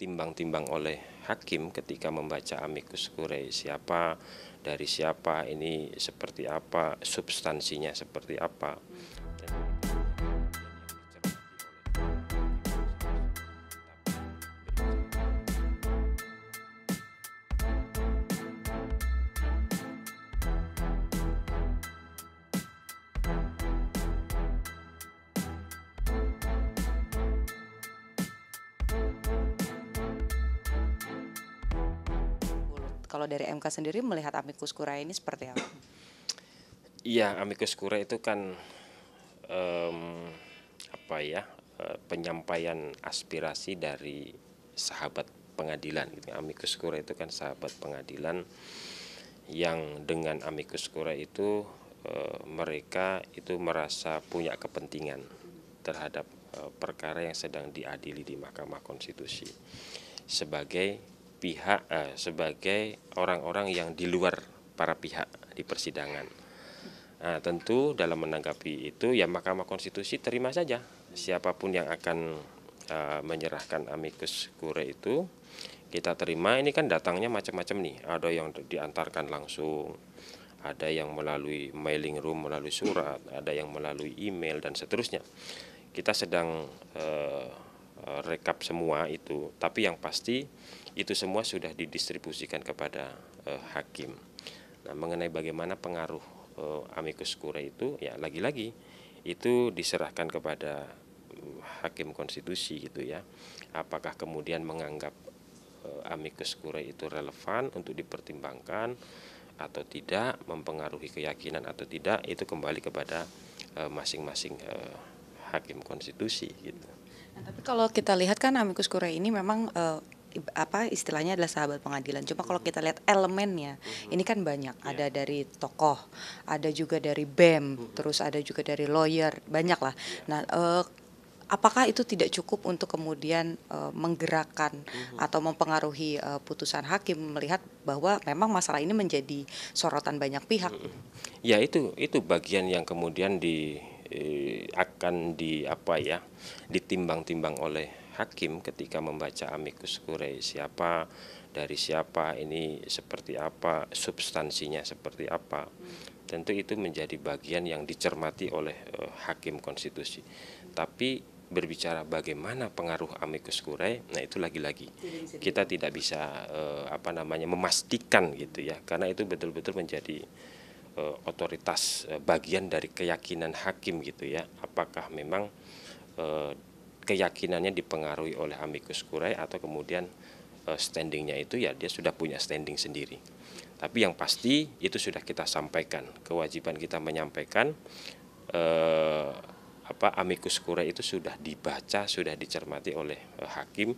ditimbang-timbang oleh hakim ketika membaca amicus curiae, siapa dari siapa, ini seperti apa, substansinya seperti apa. Kalau dari MK sendiri melihat amicus curiae ini seperti apa? Iya, amicus curiae itu kan penyampaian aspirasi dari sahabat pengadilan gitu. Amicus curiae itu kan sahabat pengadilan yang dengan amicus curiae itu mereka itu merasa punya kepentingan terhadap perkara yang sedang diadili di Mahkamah Konstitusi sebagai pihak sebagai orang-orang yang di luar para pihak di persidangan. Nah, tentu dalam menanggapi itu ya Mahkamah Konstitusi terima saja siapapun yang akan menyerahkan amicus curiae itu kita terima. Ini kan datangnya macam-macam nih, ada yang diantarkan langsung, ada yang melalui mailing room, melalui surat, ada yang melalui email dan seterusnya. Kita sedang rekap semua itu, tapi yang pasti itu semua sudah didistribusikan kepada hakim. Nah, mengenai bagaimana pengaruh amicus curiae itu ya lagi-lagi itu diserahkan kepada hakim konstitusi gitu ya. Apakah kemudian menganggap amicus curiae itu relevan untuk dipertimbangkan atau tidak, mempengaruhi keyakinan atau tidak, itu kembali kepada masing-masing hakim konstitusi gitu. Nah, tapi kalau kita lihat kan amicus curiae ini memang istilahnya adalah sahabat pengadilan. Cuma kalau kita lihat elemennya, ini kan banyak. Ada dari tokoh, ada juga dari BEM, terus ada juga dari lawyer, banyak lah. Nah, apakah itu tidak cukup untuk kemudian menggerakkan atau mempengaruhi putusan hakim melihat bahwa memang masalah ini menjadi sorotan banyak pihak? Ya itu bagian yang kemudian akan ditimbang-timbang oleh hakim ketika membaca amicus curiae, siapa dari siapa, ini seperti apa, substansinya seperti apa. Tentu itu menjadi bagian yang dicermati oleh hakim konstitusi. Tapi berbicara bagaimana pengaruh amicus curiae, nah itu lagi-lagi kita tidak bisa memastikan gitu ya, karena itu betul-betul menjadi otoritas bagian dari keyakinan hakim gitu ya. Apakah memang keyakinannya dipengaruhi oleh amicus curiae atau kemudian standingnya itu ya dia sudah punya standing sendiri. Tapi yang pasti itu sudah kita sampaikan, kewajiban kita menyampaikan amicus curiae itu sudah dibaca, sudah dicermati oleh hakim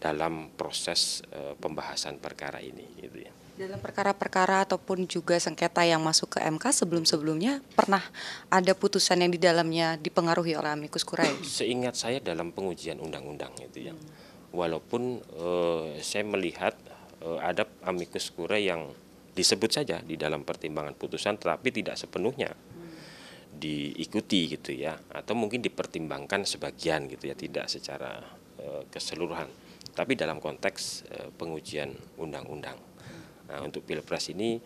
dalam proses pembahasan perkara ini gitu ya. Dalam perkara-perkara ataupun juga sengketa yang masuk ke MK sebelum-sebelumnya pernah ada putusan yang di dalamnya dipengaruhi oleh amicus curiae? Seingat saya dalam pengujian undang-undang itu ya. Walaupun saya melihat ada amicus curiae yang disebut saja di dalam pertimbangan putusan tetapi tidak sepenuhnya diikuti gitu ya, atau mungkin dipertimbangkan sebagian gitu ya, tidak secara keseluruhan. Tapi dalam konteks pengujian undang-undang. Nah, untuk Pilpres ini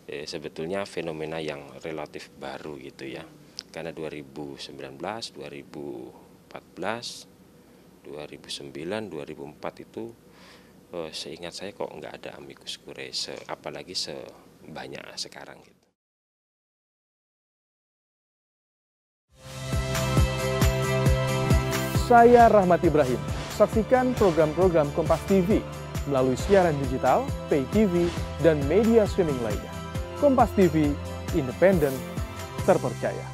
sebetulnya fenomena yang relatif baru gitu ya. Karena 2019, 2014, 2009, 2004 itu seingat saya kok nggak ada amicus curiae, apalagi sebanyak sekarang gitu. Saya Rahmat Ibrahim. Saksikan program-program Kompas TV melalui siaran digital, pay TV, dan media streaming lainnya. Kompas TV, independen, terpercaya.